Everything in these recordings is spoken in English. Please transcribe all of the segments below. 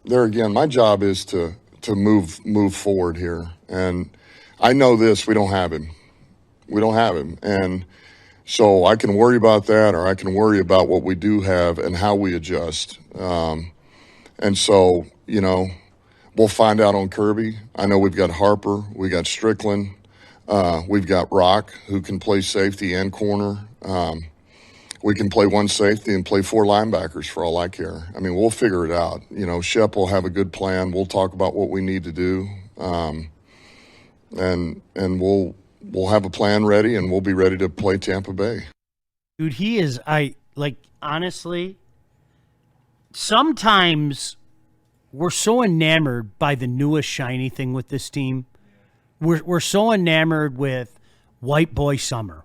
there again, my job is to move forward here. And I know this, we don't have him. We don't have him. And so I can worry about that, or I can worry about what we do have and how we adjust. And so, we'll find out on Kirby. I know we've got Harper, we got Strickland, we've got Rock, who can play safety and corner. We can play one safety and play 4 linebackers for all I care. I mean, we'll figure it out. Shep will have a good plan. We'll talk about what we need to do, and we'll have a plan ready, and we'll be ready to play Tampa Bay. Dude, he is. Honestly, sometimes we're so enamored by the newest shiny thing with this team. We're so enamored with White Boy Summer.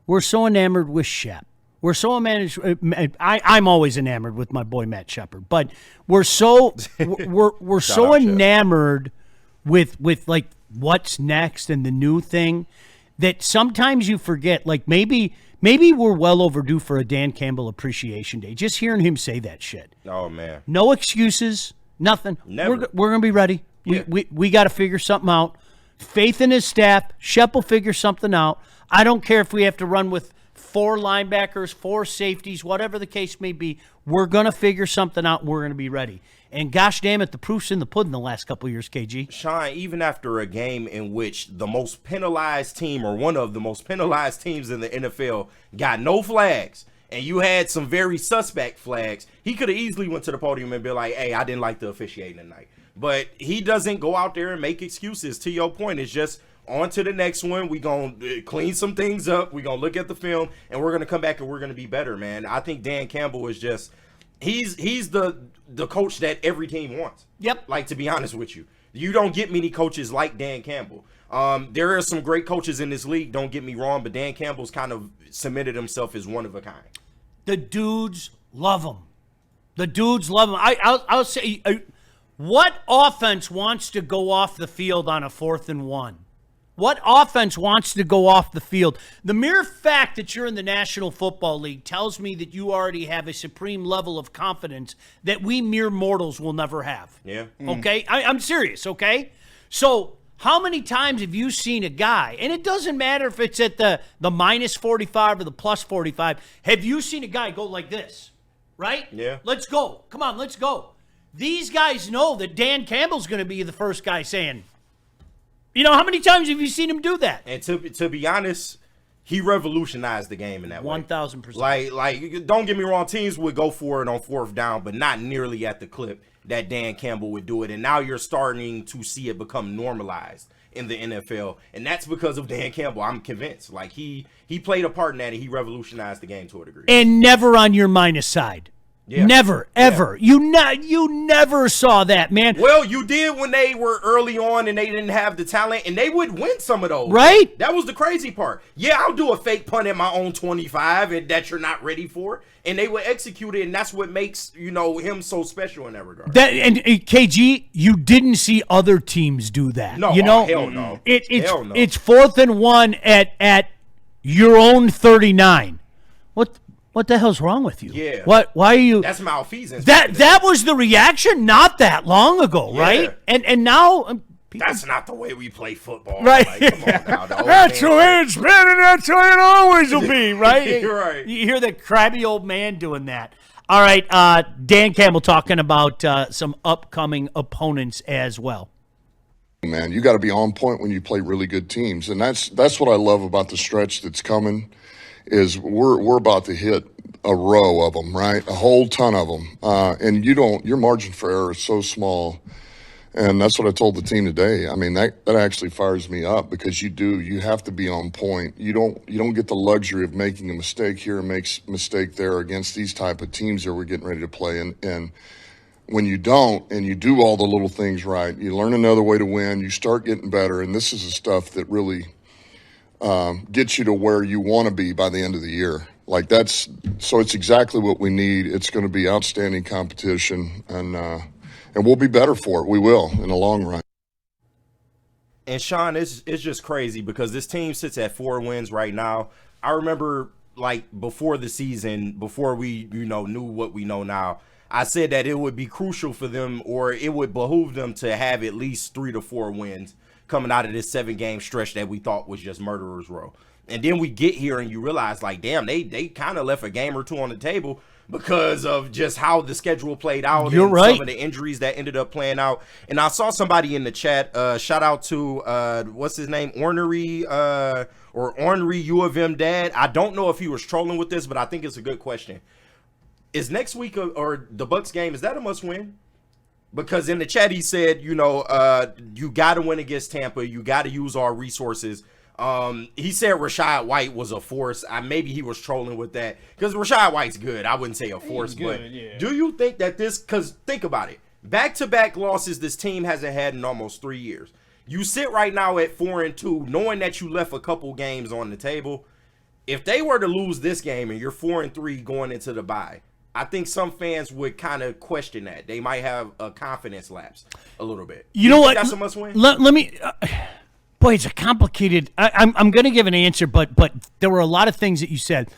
We're so enamored with Shep. We're so enamored. I'm always enamored with my boy Matt Shepard, but we're so so enamored with like what's next and the new thing that sometimes you forget. Like maybe we're well overdue for a Dan Campbell Appreciation Day. Just hearing him say that shit. Oh man, no excuses, nothing. Never. We're gonna be ready. Yeah. We got to figure something out. Faith in his staff. Shep will figure something out. I don't care if we have to run with 4 linebackers, 4 safeties, whatever the case may be. We're going to figure something out. We're going to be ready. And gosh damn it, the proof's in the pudding the last couple of years, KG. Sean, even after a game in which the most penalized team, or one of the most penalized teams in the NFL, got no flags, and you had some very suspect flags, he could have easily went to the podium and be like, hey, I didn't like the officiating tonight. But he doesn't go out there and make excuses. To your point, it's just on to the next one. We're going to clean some things up. We're going to look at the film, and we're going to come back and we're going to be better, man. I think Dan Campbell is just he's the coach that every team wants. Yep. Like, to be honest with you. You don't get many coaches like Dan Campbell. There are some great coaches in this league, don't get me wrong, but Dan Campbell's kind of cemented himself as one of a kind. The dudes love him. The dudes love him. I'll say, what offense wants to go off the field on a 4th and 1? What offense wants to go off the field? The mere fact that you're in the National Football League tells me that you already have a supreme level of confidence that we mere mortals will never have. Yeah. Okay? I'm serious, okay? So how many times have you seen a guy, and it doesn't matter if it's at the minus 45 or the plus 45, have you seen a guy go like this, right? Yeah. Let's go. Come on, let's go. These guys know that Dan Campbell's going to be the first guy saying, how many times have you seen him do that? And to be honest, he revolutionized the game in that way. 1,000%. Like, don't get me wrong, teams would go for it on 4th down, but not nearly at the clip that Dan Campbell would do it. And now you're starting to see it become normalized in the NFL, and that's because of Dan Campbell. I'm convinced. Like, he played a part in that, and he revolutionized the game to a degree. And never on your minus side. Yeah. Never, ever. Yeah. You never saw that, man. Well, you did when they were early on and they didn't have the talent, and they would win some of those. Right? That was the crazy part. Yeah, I'll do a fake punt at my own 25 and that you're not ready for, and they would execute it, and that's what makes, him so special in that regard. And KG, you didn't see other teams do that. No, hell no. Hell no. It's 4th and 1 at your own 39. What the hell's wrong with you? Yeah. Why are you? That's malfeasance. That was the reaction not that long ago, right? And now that's not the way we play football. Right. Like, come on now. That's the way it's been, and that's the way it always will be, right? You're right. You hear the crabby old man doing that. All right, Dan Campbell talking about some upcoming opponents as well. Man, you got to be on point when you play really good teams, and that's what I love about the stretch that's coming. Is we're about to hit a row of them, right? A whole ton of them, and your margin for error is so small, and that's what I told the team today. I mean, that actually fires me up because you have to be on point. You don't get the luxury of making a mistake here and makes mistake there against these type of teams that we're getting ready to play, and when you don't and you do all the little things right, you learn another way to win. You start getting better, and this is the stuff that really gets you to where you want to be by the end of the year. Like it's exactly what we need. It's going to be outstanding competition, and we'll be better for it. We will in the long run. And Sean, it's just crazy because this team sits at 4 wins right now. I remember, like, before the season, before we knew what we know now, I said that it would be crucial for them, or it would behoove them to have at least 3 to 4 wins coming out of this 7-game stretch that we thought was just murderer's row. And then we get here and you realize, like, damn, they kind of left a game or two on the table because of just how the schedule played out. You're and right. Some of the injuries that ended up playing out. And I saw somebody in the chat, shout out to, what's his name, Ornery U of M dad. I don't know if he was trolling with this, but I think it's a good question. Is next week or the Bucs game, is that a must win? Because in the chat he said, you got to win against Tampa. You got to use our resources. He said Rachaad White was a force. Maybe he was trolling with that because Rachaad White's good. I wouldn't say a force, but do you think that because think about it, back-to-back losses this team hasn't had in almost 3 years. You sit right now at 4-2, knowing that you left a couple games on the table. If they were to lose this game and you're 4-3 going into the bye, I think some fans would kind of question that. They might have a confidence lapse a little bit. You know what? That's a must win. Let me. Boy, it's a complicated. I'm going to give an answer, but there were a lot of things that you said.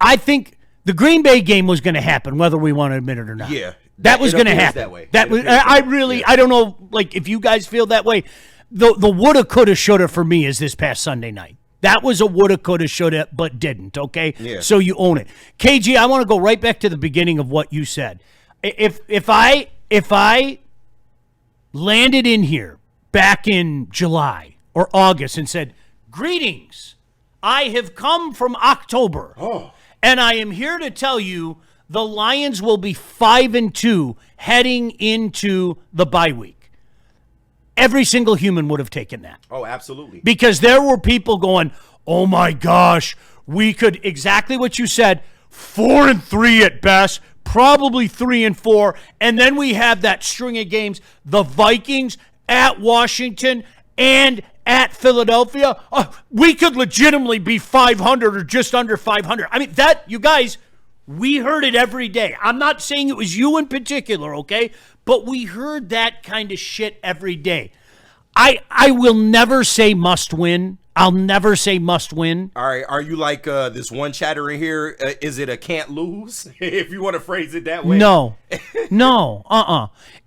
I think the Green Bay game was going to happen, whether we want to admit it or not. Yeah, that was going to happen. That way. That was. I don't know. Like if you guys feel that way, the woulda, coulda, shoulda for me is this past Sunday night. That was a woulda, coulda, shoulda, but didn't, okay? Yeah. So you own it. KG, I want to go right back to the beginning of what you said. If I landed in here back in July or August and said, greetings, I have come from October, and I am here to tell you the Lions will be 5-2 heading into the bye week. Every single human would have taken that. Oh, absolutely. Because there were people going, oh my gosh, we could, exactly what you said, 4-3 at best, probably 3-4, and then we have that string of games, the Vikings at Washington and at Philadelphia. We could legitimately be 500 or just under 500. I mean, that, you guys, we heard it every day. I'm not saying it was you in particular, okay? But we heard that kind of shit every day. I will never say must win. I'll never say must win. All right. Are you like this one chatter in here? Is it a can't lose? If you want to phrase it that way. No.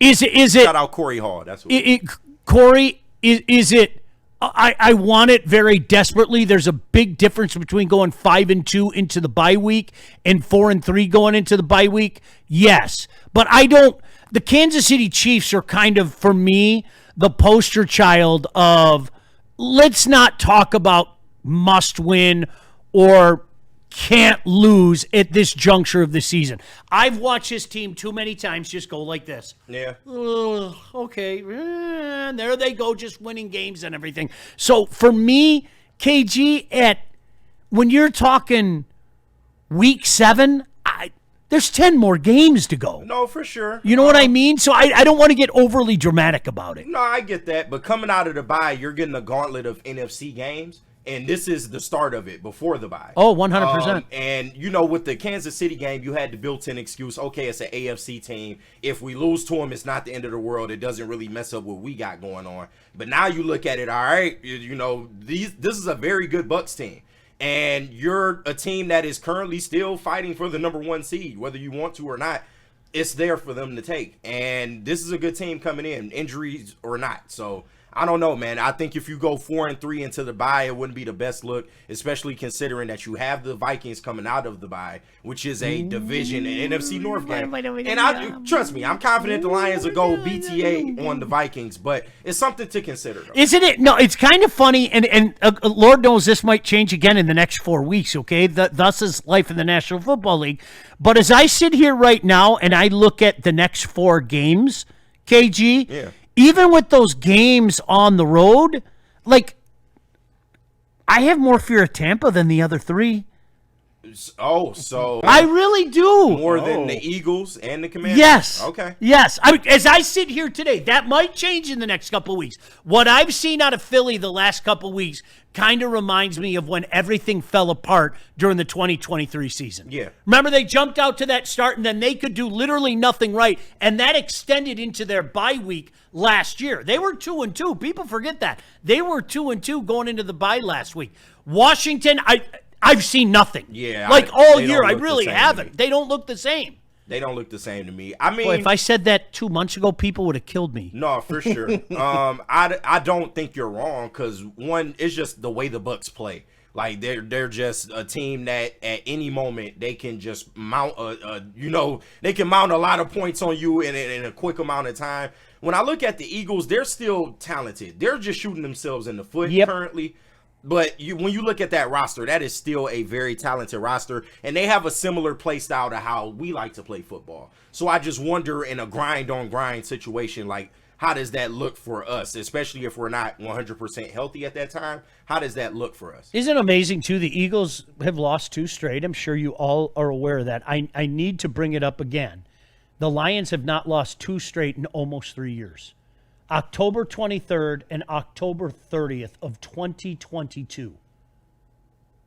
Is it? Shout out Corey Hall. That's what Corey, is it? I want it very desperately. There's a big difference between going 5-2 into the bye week and 4-3 going into the bye week. Yes. But I don't. The Kansas City Chiefs are kind of, for me, the poster child of let's not talk about must win or can't lose at this juncture of the season. I've watched this team too many times just go like this. Yeah. Okay. And there they go, just winning games and everything. So for me, KG, when you're talking week 7, there's 10 more games to go. No, for sure. You know what I mean? So I don't want to get overly dramatic about it. No, I get that. But coming out of the bye, you're getting a gauntlet of NFC games. And this is the start of it before the bye. Oh, 100%. And, with the Kansas City game, you had the built-in excuse, okay, it's an AFC team. If we lose to them, it's not the end of the world. It doesn't really mess up what we got going on. But now you look at it, all right, this is a very good Bucs team. And you're a team that is currently still fighting for the number 1 seed, whether you want to or not. It's there for them to take. And this is a good team coming in, injuries or not. So I don't know, man. I think if you go 4-3 into the bye, it wouldn't be the best look, especially considering that you have the Vikings coming out of the bye, which is a division and NFC North game. And trust me, I'm confident the Lions will go BTA on the Vikings, but it's something to consider, though. Isn't it? No, it's kind of funny, and Lord knows this might change again in the next 4 weeks, okay? Thus is life in the National Football League. But as I sit here right now and I look at the next 4 games, KG, yeah. Even with those games on the road, like, I have more fear of Tampa than the other 3. Oh, so I really do. More than the Eagles and the Commanders? Yes. Okay. Yes. As I sit here today, that might change in the next couple of weeks. What I've seen out of Philly the last couple of weeks kind of reminds me of when everything fell apart during the 2023 season. Yeah. Remember, they jumped out to that start, and then they could do literally nothing right, and that extended into their bye week last year. They were 2-2. People forget that. They were 2-2 going into the bye last week. Washington, I've seen nothing. Yeah. Like all year, I really haven't. They don't look the same. They don't look the same to me. I mean, Boy, if I said that 2 months ago, people would have killed me. no, for sure. I don't think you're wrong because one, it's just the way the Bucs play. Like they're just a team that at any moment they can just mount they can mount a lot of points on you in a quick amount of time. When I look at the Eagles, they're still talented. They're just shooting themselves in the foot currently. But when you look at that roster, that is still a very talented roster, and they have a similar play style to how we like to play football. So I just wonder, in a grind-on-grind situation, like, how does that look for us, especially if we're not 100% healthy at that time? How does that look for us? Isn't it amazing, too? The Eagles have lost 2 straight. I'm sure you all are aware of that. I need to bring it up again. The Lions have not lost 2 straight in almost 3 years. October 23rd and October 30th of 2022.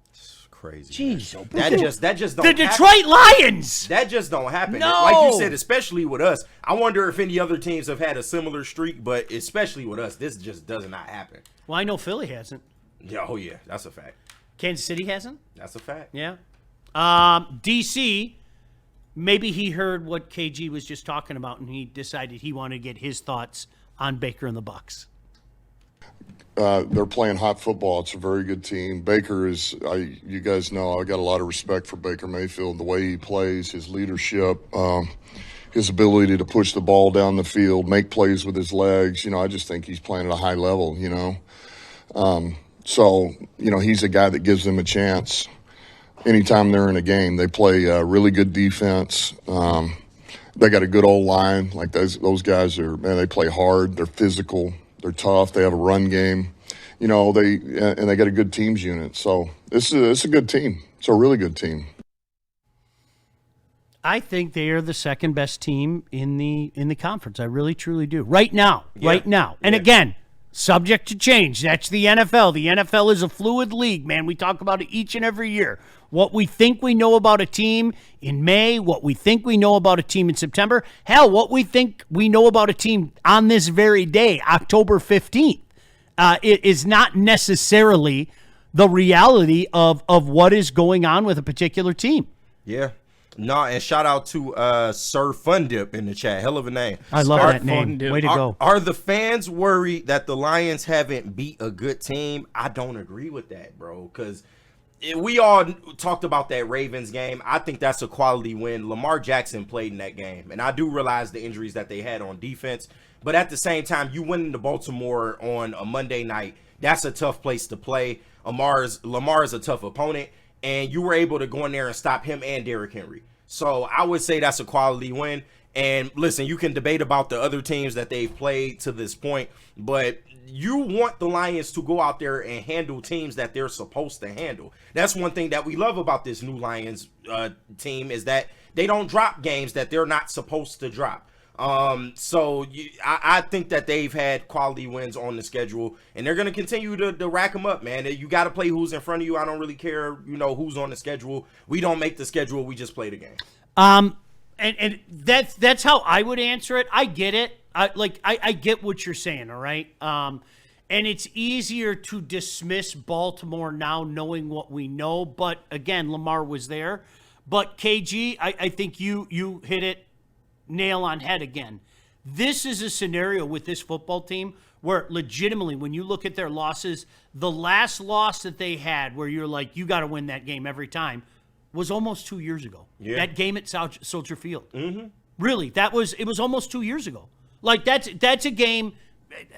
It's crazy. Jeez, that just don't the Detroit Lions. That just don't happen. No. Like you said, especially with us. I wonder if any other teams have had a similar streak, but especially with us, this just does not happen. Well, I know Philly hasn't. Yeah, oh yeah, that's a fact. Kansas City hasn't. That's a fact. Yeah. DC, maybe he heard what KG was just talking about, and he decided he wanted to get his thoughts on Baker and the Bucs. They're playing hot football. It's a very good team. Baker is, you guys know, I got a lot of respect for Baker Mayfield, the way he plays, his leadership, his ability to push the ball down the field, make plays with his legs. I just think he's playing at a high level, So, he's a guy that gives them a chance. Anytime they're in a game, they play really good defense. They got a good old line. Like those guys they play hard. They're physical. They're tough. They have a run game. They got a good teams unit. So it's a good team. It's a really good team. I think they are the second best team in the conference. I really truly do. Right now. And again, subject to change. That's the NFL. The NFL is a fluid league, man. We talk about it each and every year. What we think we know about a team in May, what we think we know about a team in September, hell, what we think we know about a team on this very day, October 15th, it is not necessarily the reality of what is going on with a particular team. Yeah. No, and shout out to Sir Fundip in the chat. Hell of a name. I love that name. Way to go. Are the fans worried that the Lions haven't beat a good team? I don't agree with that, bro, because we all talked about that Ravens game. I think that's a quality win. Lamar Jackson played in that game, and I do realize the injuries that they had on defense. But at the same time, you went into Baltimore on a Monday night. That's a tough place to play. Lamar is a tough opponent, and you were able to go in there and stop him and Derrick Henry. So I would say that's a quality win. And listen, you can debate about the other teams that they've played to this point, but you want the Lions to go out there and handle teams that they're supposed to handle. That's one thing that we love about this new Lions team is that they don't drop games that they're not supposed to drop. I think that they've had quality wins on the schedule, and they're going to continue to rack them up, man. You got to play who's in front of you. I don't really care, who's on the schedule. We don't make the schedule. We just play the game. And that's how I would answer it. I get it. I get what you're saying, all right? And it's easier to dismiss Baltimore now knowing what we know. But, again, Lamar was there. But, KG, I think you hit it nail on head again. This is a scenario with this football team where legitimately when you look at their losses, the last loss that they had where you're like, you got to win that game every time, was almost 2 years ago. Yeah. That game at Soldier Field. Mm-hmm. Really, it was almost 2 years ago. Like, that's a game.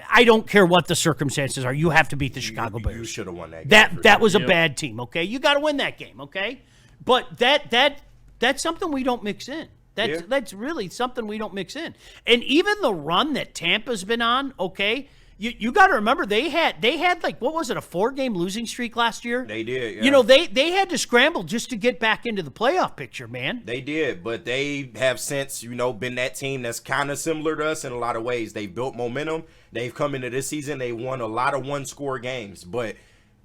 I don't care what the circumstances are. You have to beat the Chicago Bears. You should have won that game. That was a bad team, okay? You got to win that game, okay? But that's something we don't mix in. That's really something we don't mix in. And even the run that Tampa's been on, okay, you got to remember they had like, what was it, a 4-game losing streak last year? They did, yeah. They had to scramble just to get back into the playoff picture, man. They did, but they have since, been that team that's kind of similar to us in a lot of ways. They built momentum. They've come into this season. They won a lot of one-score games, but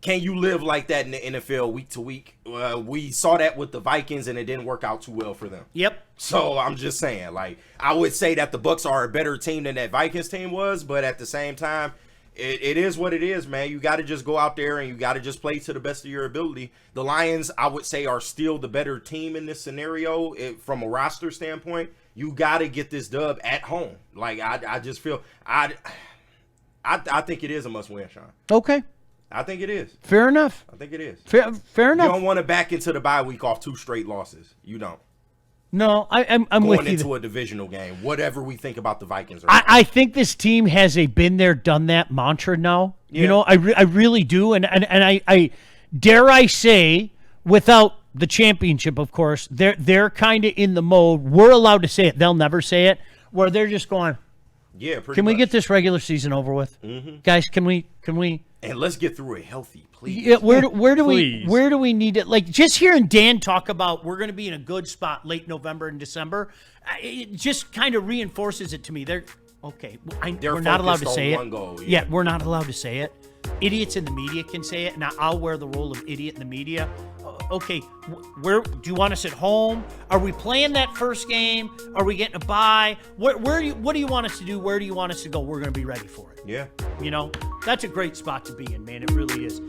can you live like that in the NFL week to week? We saw that with the Vikings, and it didn't work out too well for them. Yep. So I'm just saying, like, I would say that the Bucs are a better team than that Vikings team was, but at the same time, It is what it is, man. You got to just go out there and you got to just play to the best of your ability. The Lions, I would say, are still the better team in this scenario from a roster standpoint. You got to get this dub at home. Like, I just feel I think it is a must-win, Sean. Okay. I think it is. Fair enough. I think it is. Fair enough. You don't want to back into the bye week off 2 straight losses. You don't. No, I'm Going with you. into a divisional game, whatever we think about the Vikings. I think this team has a been there, done that mantra now. Yeah. You know, I really do. And I dare I say, without the championship, of course, they're kind of in the mode. We're allowed to say it. They'll never say it. Where they're just going, yeah, pretty can we much. get this regular season over with? Mm-hmm. Guys, can we? And let's get through it healthy, please. Yeah, where do Please. we need it? Like, just hearing Dan talk about we're going to be in a good spot late November and December, it just kind of reinforces it to me. They're okay. We're not allowed to focused say on it. one goal, Yeah, we're not allowed to say it. Idiots in the media can say it, and I'll wear the role of idiot in the media. Okay, where do you want us at home? Are we playing that first game? Are we getting a bye? What do you want us to do? Where do you want us to go? We're going to be ready for it. Yeah. You know, that's a great spot to be in, man. It really is.